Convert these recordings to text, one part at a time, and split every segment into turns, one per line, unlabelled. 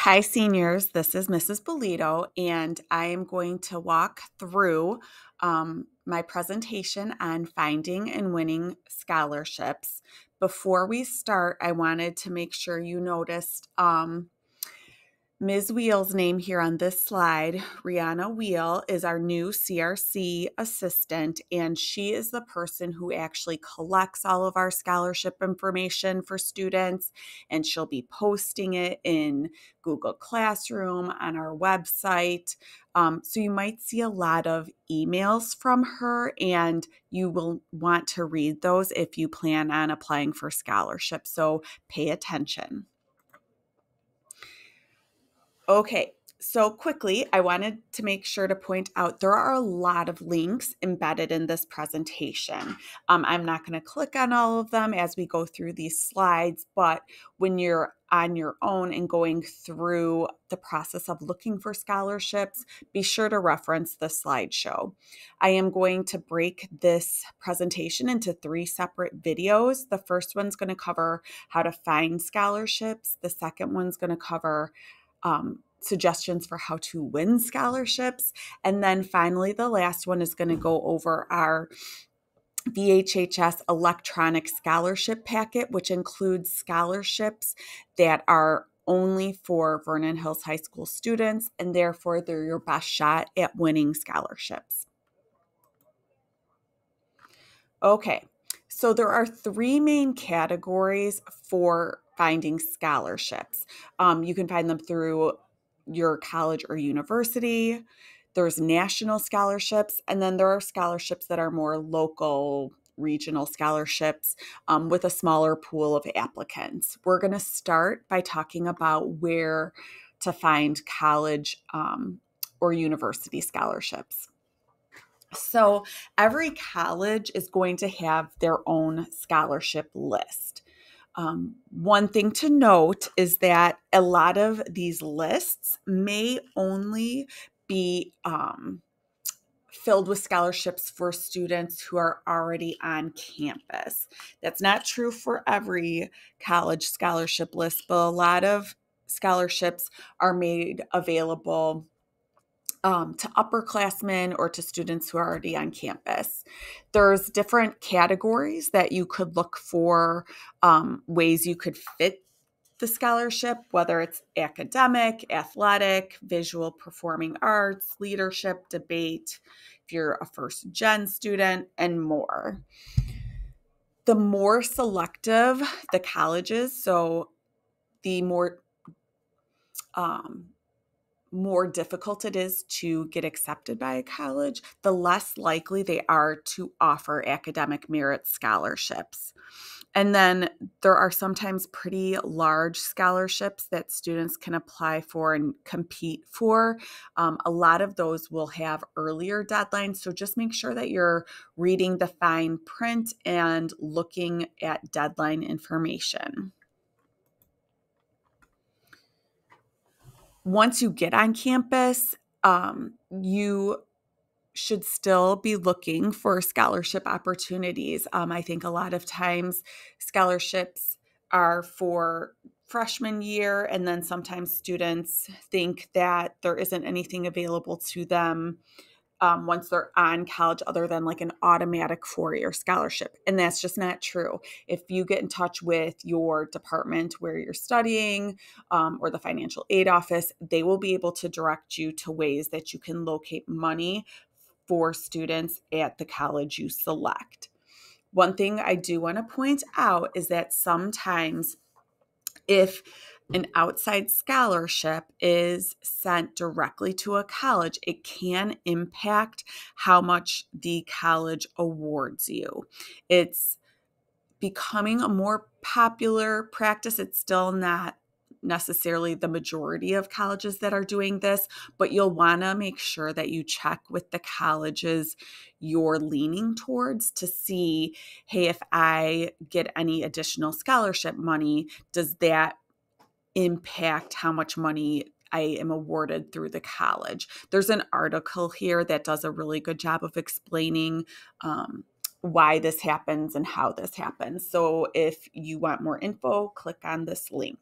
Hi, seniors. This is Mrs. Bolito, and I am going to walk through my presentation on finding and winning scholarships. Before we start, I wanted to make sure you noticed Ms. Wheel's name here on this slide. Rihanna Wheel is our new CRC assistant, and she is the person who actually collects all of our scholarship information for students, and she'll be posting it in Google Classroom on our website. So you might see a lot of emails from her, and you will want to read those if you plan on applying for scholarships. So pay attention. Okay, so quickly, I wanted to make sure to point out there are a lot of links embedded in this presentation. I'm not going to click on all of them as we go through these slides, but when you're on your own and going through the process of looking for scholarships, be sure to reference the slideshow. I am going to break this presentation into 3 separate videos. The first one's going to cover how to find scholarships. The second one's going to cover suggestions for how to win scholarships. And then finally, the last one is going to go over our VHHS electronic scholarship packet, which includes scholarships that are only for Vernon Hills High School students, and therefore they're your best shot at winning scholarships. Okay, so there are 3 main categories for finding scholarships. You can find them through your college or university. There's national scholarships, and then there are scholarships that are more local, regional scholarships with a smaller pool of applicants. We're going to start by talking about where to find college or university scholarships. So every college is going to have their own scholarship list. One thing to note is that a lot of these lists may only be filled with scholarships for students who are already on campus. That's not true for every college scholarship list, but a lot of scholarships are made available to upperclassmen or to students who are already on campus. There's different categories that you could look for, ways you could fit the scholarship, whether it's academic, athletic, visual performing arts, leadership, debate, if you're a first gen student, and more. The more selective the colleges, so the more difficult it is to get accepted by a college, the less likely they are to offer academic merit scholarships. And then there are sometimes pretty large scholarships that students can apply for and compete for. A lot of those will have earlier deadlines, so just make sure that you're reading the fine print and looking at deadline information. Once you get on campus, you should still be looking for scholarship opportunities. I think a lot of times scholarships are for freshman year, and then sometimes students think that there isn't anything available to them once they're on college other than like an automatic 4-year scholarship. And that's just not true. If you get in touch with your department where you're studying or the financial aid office, they will be able to direct you to ways that you can locate money for students at the college you select. One thing I do want to point out is that sometimes if an outside scholarship is sent directly to a college, it can impact how much the college awards you. It's becoming a more popular practice. It's still not necessarily the majority of colleges that are doing this, but you'll want to make sure that you check with the colleges you're leaning towards to see, hey, if I get any additional scholarship money, does that impact how much money I am awarded through the college? There's an article here that does a really good job of explaining why this happens and how this happens. So if you want more info, click on this link.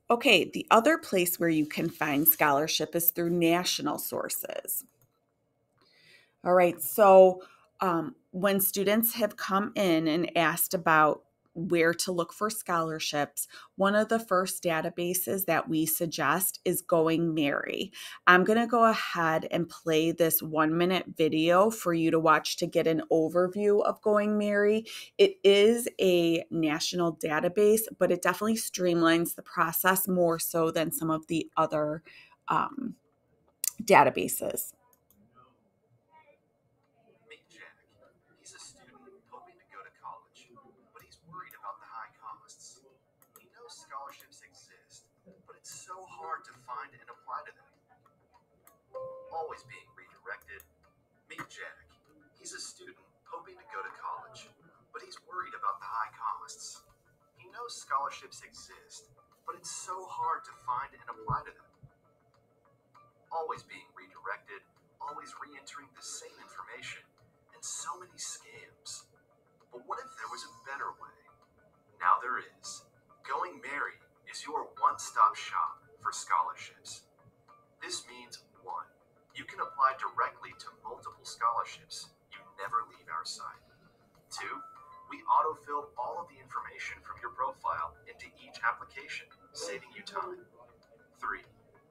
Okay, the other place where you can find scholarship is through national sources. All right, so when students have come in and asked about where to look for scholarships, one of the first databases that we suggest is Going Merry. I'm going to go ahead and play this 1-minute video for you to watch to get an overview of Going Merry. It is a national database, but it definitely streamlines the process more so than some of the other databases.
Meet Jack. He's a student hoping to go to college, but he's worried about the high costs. He knows scholarships exist, but it's so hard to find and apply to them. Always being redirected. Meet Jack. He's a student hoping to go to college, but he's worried about the high costs. He knows scholarships exist, but it's so hard to find and apply to them. Always being redirected, always re-entering the same information, and so many scams. But what if there was a better way? Now there is. Going Merry is your one-stop shop for scholarships. This means 1. You can apply directly to multiple scholarships. You never leave our site. 2. We autofill all of the information from your profile into each application, saving you time. 3.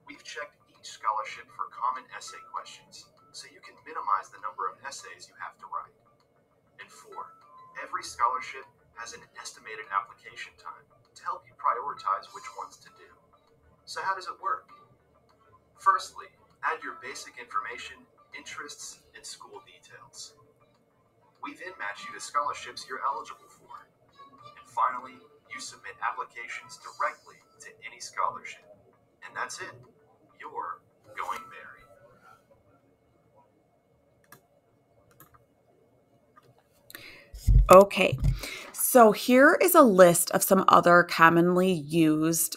We've checked each scholarship for common essay questions, so you can minimize the number of essays you have to write. And 4. Every scholarship has an estimated application time to help you prioritize which ones to do. So how does it work? Firstly, add your basic information, interests, and school details. We then match you to scholarships you're eligible for. And finally, you submit applications directly to any scholarship. And that's it. You're Going Merry.
Okay, so here is a list of some other commonly used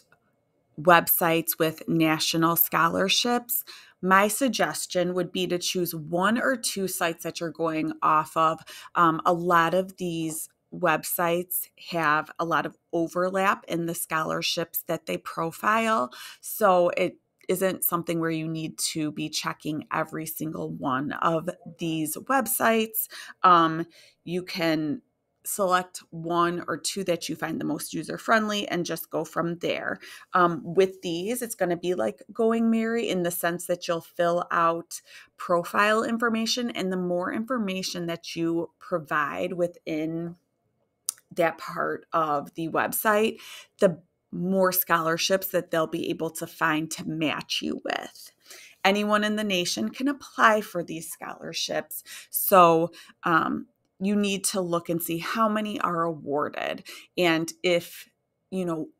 websites with national scholarships. My suggestion would be to choose 1 or 2 sites that you're going off of. A lot of these websites have a lot of overlap in the scholarships that they profile. So it isn't something where you need to be checking every single one of these websites. You can select 1 or 2 that you find the most user friendly and just go from there. With these, it's going to be like Going Merry in the sense that you'll fill out profile information, and the more information that you provide within that part of the website, the more scholarships that they'll be able to find to match you with. Anyone in the nation can apply for these scholarships. So, you need to look and see how many are awarded. And if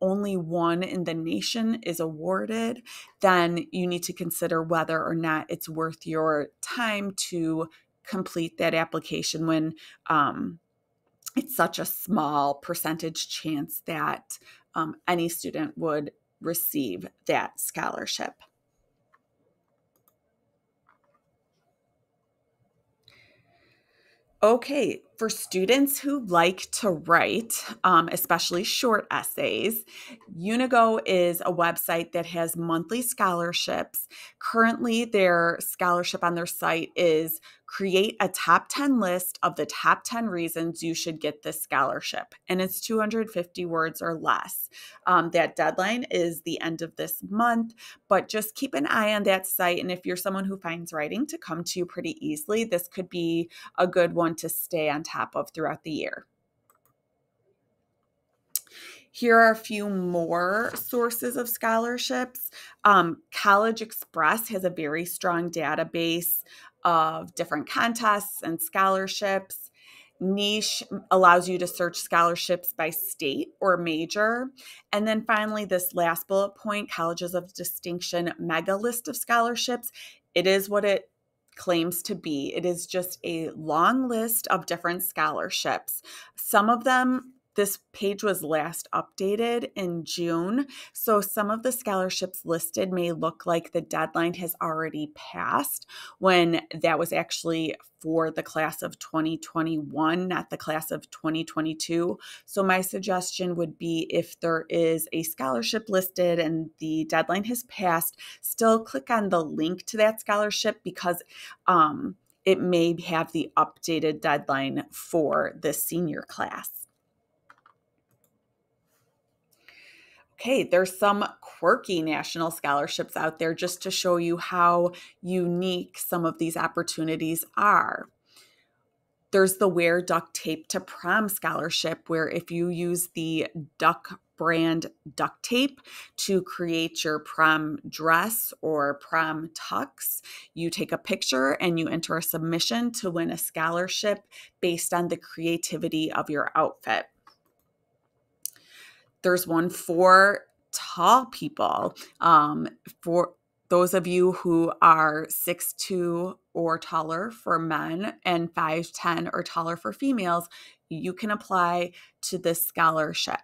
only one in the nation is awarded, then you need to consider whether or not it's worth your time to complete that application when it's such a small percentage chance that any student would receive that scholarship. Okay, for students who like to write, especially short essays, Unigo is a website that has monthly scholarships. Currently, their scholarship on their site is create a top 10 list of the top 10 reasons you should get this scholarship. And it's 250 words or less. That deadline is the end of this month, but just keep an eye on that site. And if you're someone who finds writing to come to you pretty easily, this could be a good one to stay on top of throughout the year. Here are a few more sources of scholarships. College Express has a very strong database of different contests and scholarships. Niche allows you to search scholarships by state or major. And then finally, this last bullet point, Colleges of Distinction mega list of scholarships. It is what it claims to be. It is just a long list of different scholarships. Some of them This page was last updated in June, so some of the scholarships listed may look like the deadline has already passed when that was actually for the class of 2021, not the class of 2022. So my suggestion would be, if there is a scholarship listed and the deadline has passed, still click on the link to that scholarship, because it may have the updated deadline for the senior class. Okay, there's some quirky national scholarships out there just to show you how unique some of these opportunities are. There's the Wear Duct Tape to Prom scholarship, where if you use the Duck brand duct tape to create your prom dress or prom tux, you take a picture and you enter a submission to win a scholarship based on the creativity of your outfit. There's one for tall people. For those of you who are 6'2" or taller for men and 5'10" or taller for females, you can apply to this scholarship.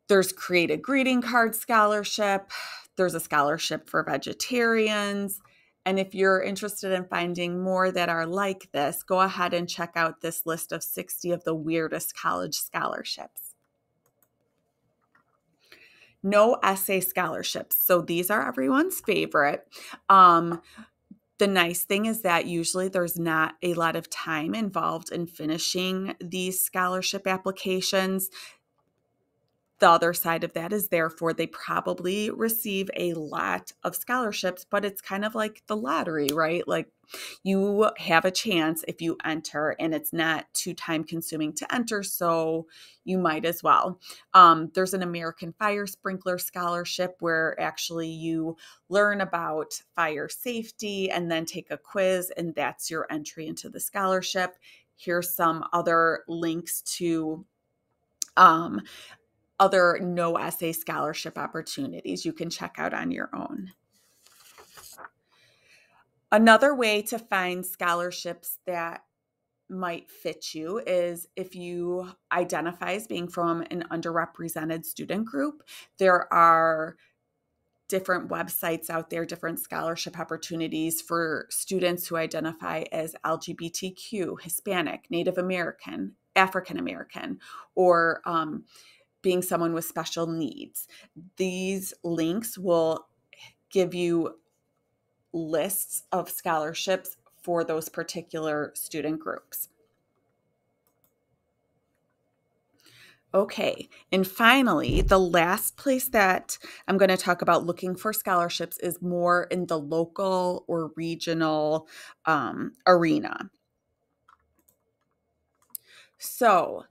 There's Create a Greeting Card scholarship. There's a scholarship for vegetarians. And if you're interested in finding more that are like this, go ahead and check out this list of 60 of the weirdest college scholarships. No essay scholarships. So these are everyone's favorite. The nice thing is that usually there's not a lot of time involved in finishing these scholarship applications. The other side of that is, therefore, they probably receive a lot of scholarships, but it's kind of like the lottery, right? Like, you have a chance if you enter, and it's not too time consuming to enter, so you might as well. There's an American Fire Sprinkler scholarship, where actually you learn about fire safety and then take a quiz, and that's your entry into the scholarship. Here's some other links to other no essay scholarship opportunities you can check out on your own. Another way to find scholarships that might fit you is if you identify as being from an underrepresented student group. There are different websites out there, different scholarship opportunities for students who identify as LGBTQ, Hispanic, Native American, African American, or being someone with special needs. These links will give you lists of scholarships for those particular student groups. Okay, and finally, the last place that I'm going to talk about looking for scholarships is more in the local or regional arena. So,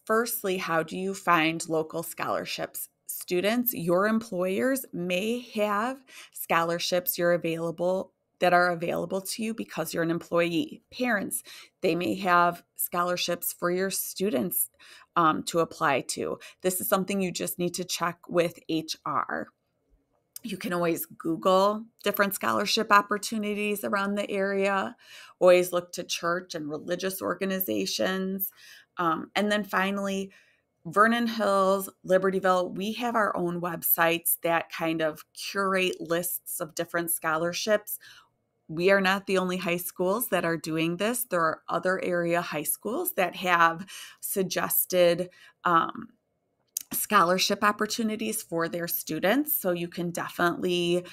firstly, how do you find local scholarships? Students, your employers may have scholarships that are available to you because you're an employee. Parents, they may have scholarships for your students to apply to. This is something you just need to check with HR. You can always Google different scholarship opportunities around the area. Always look to church and religious organizations. And then finally, Vernon Hills, Libertyville, we have our own websites that kind of curate lists of different scholarships. We are not the only high schools that are doing this. There are other area high schools that have suggested scholarship opportunities for their students. So you can definitely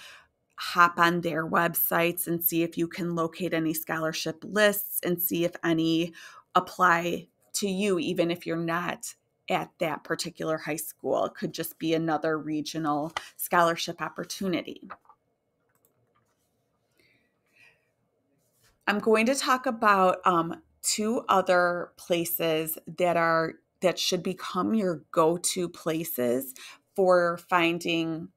hop on their websites and see if you can locate any scholarship lists and see if any apply to you, even if you're not at that particular high school. It could just be another regional scholarship opportunity. I'm going to talk about two other places that should become your go-to places for finding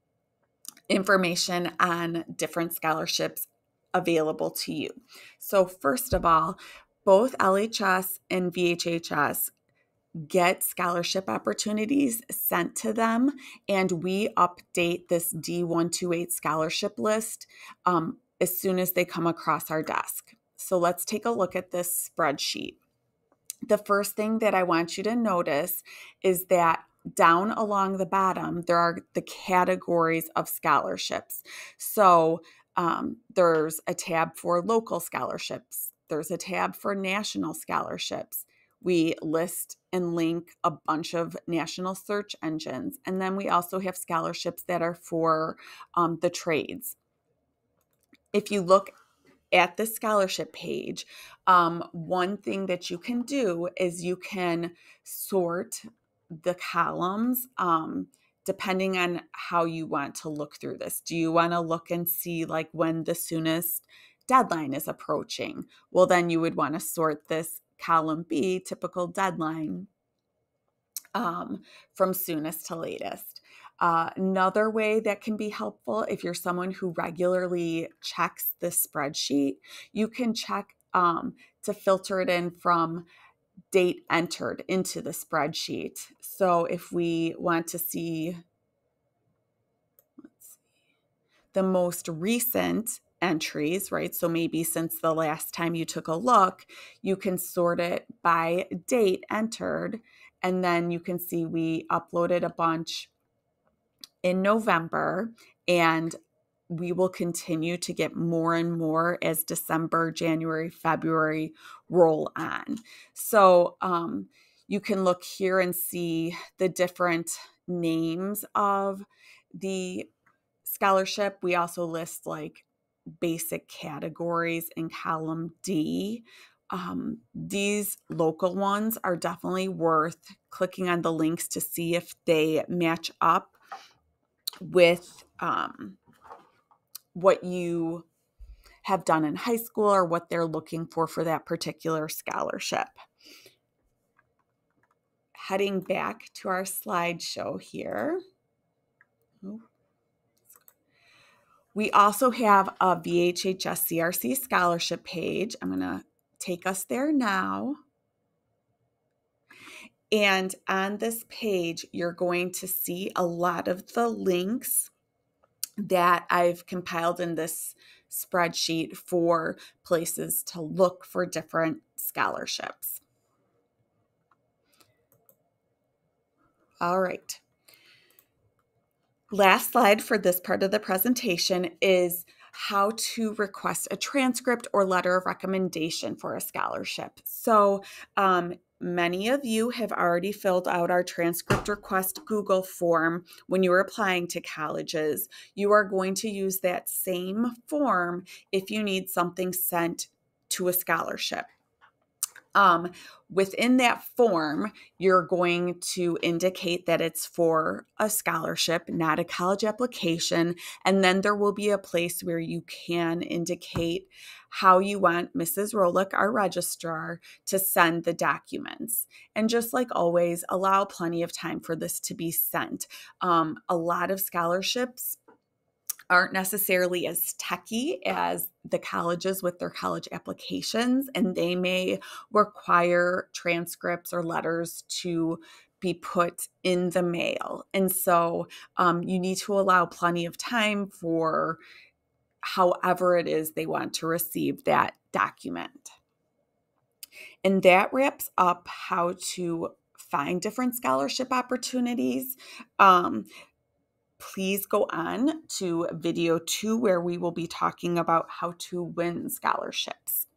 information on different scholarships available to you. So first of all, both LHS and VHHS get scholarship opportunities sent to them, and we update this D128 scholarship list as soon as they come across our desk. So let's take a look at this spreadsheet. the first thing that I want you to notice is that down along the bottom, there are the categories of scholarships. So there's a tab for local scholarships, there's a tab for national scholarships. We list and link a bunch of national search engines. And then we also have scholarships that are for the trades. If you look at the scholarship page, one thing that you can do is you can sort the columns depending on how you want to look through this. Do you want to look and see like when the soonest deadline is approaching? Well, then you would want to sort this column B, typical deadline, from soonest to latest. Another way that can be helpful, if you're someone who regularly checks the spreadsheet, you can check to filter it in from date entered into the spreadsheet. So if we want to see, the most recent entries, right? So maybe since the last time you took a look, you can sort it by date entered. And then you can see we uploaded a bunch in November, and we will continue to get more and more as December, January, February roll on. So you can look here and see the different names of the scholarship. We also list like basic categories in column D. These local ones are definitely worth clicking on the links to see if they match up with what you have done in high school or what they're looking for that particular scholarship. Heading back to our slideshow here. We also have a VHHS CRC scholarship page. I'm going to take us there now. And on this page, you're going to see a lot of the links that I've compiled in this spreadsheet for places to look for different scholarships. All right. Last slide for this part of the presentation is how to request a transcript or letter of recommendation for a scholarship. So many of you have already filled out our transcript request Google form when you were applying to colleges. You are going to use that same form if you need something sent to a scholarship. Within that form, you're going to indicate that it's for a scholarship, not a college application. And then there will be a place where you can indicate how you want Mrs. Rolick, our registrar, to send the documents. And just like always, allow plenty of time for this to be sent. A lot of scholarships aren't necessarily as techy as the colleges with their college applications, and they may require transcripts or letters to be put in the mail. And so you need to allow plenty of time for however it is they want to receive that document. And that wraps up how to find different scholarship opportunities. Please go on to video 2 where we will be talking about how to win scholarships.